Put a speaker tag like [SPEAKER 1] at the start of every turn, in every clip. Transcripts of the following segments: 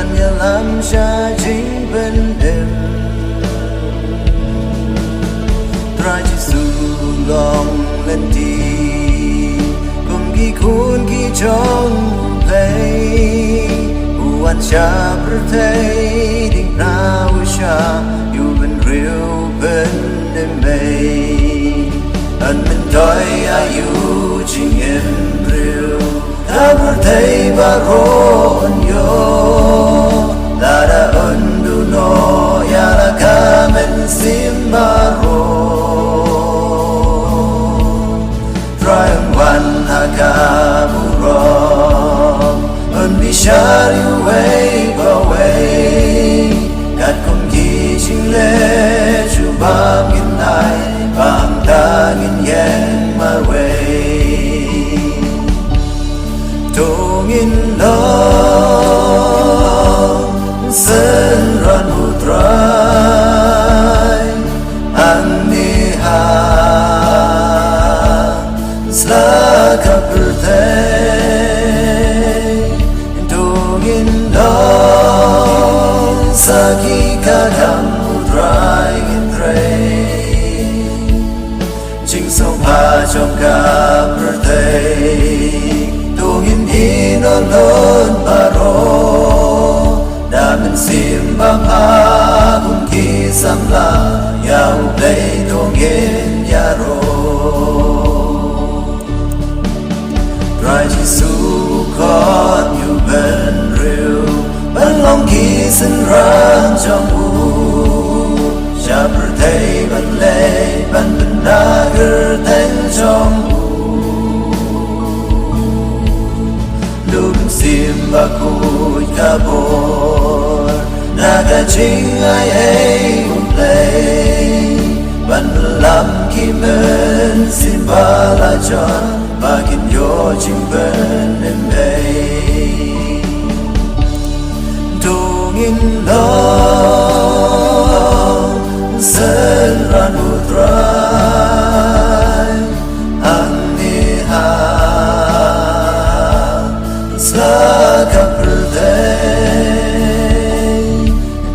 [SPEAKER 1] hanya làm cha chính bên em Ra Giêsu lòng lên đi cùng ghi khôn ghi trong play Uan cha bertei ding na wisha you ben real ben em mây anh mình đôi ayu chính em real ta bertei baron yo la da undu no ya la kamen simbaro Triumphan hakamuro Unbishar you wave away Kat kum ki ching le chu bam gin nai bam ta gin yen mar way Tung in long sen ran utrai An ni ha Slaka birthday Dungin dong Saki kadam utrai gintray Ching song pa trong ka birthday Dungin inon lon baro Damen sim bam ha Kung ki samla Yau play dungin yaro Ra Giêsu con yêu bên rêu Bên lòng kỳ sinh răng trong u Cha bờ thấy bên lệ Bên bên đá gơ tên trong u Lúc xiêm bà cùi ca bồn Nà ca chính ai ấy cũng lấy Bên làm khi bên xin bà là tròn Và kinh yo chính bên em đây Tung in long Sen ran utrai Ang ni ha Slaka birthday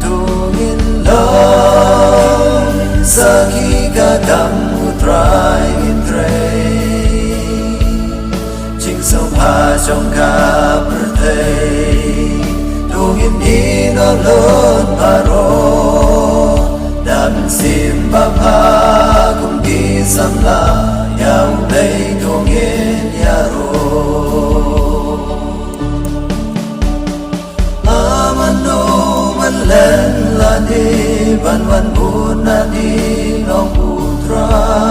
[SPEAKER 1] Tung in long Saki kadam utrai intray Sông hà trong ca birthday Dungin ino lon paro Đam sim bam ha Cùng đi samla Yau play dungin yaro Amano man len la di Van van buồn na di Long utrai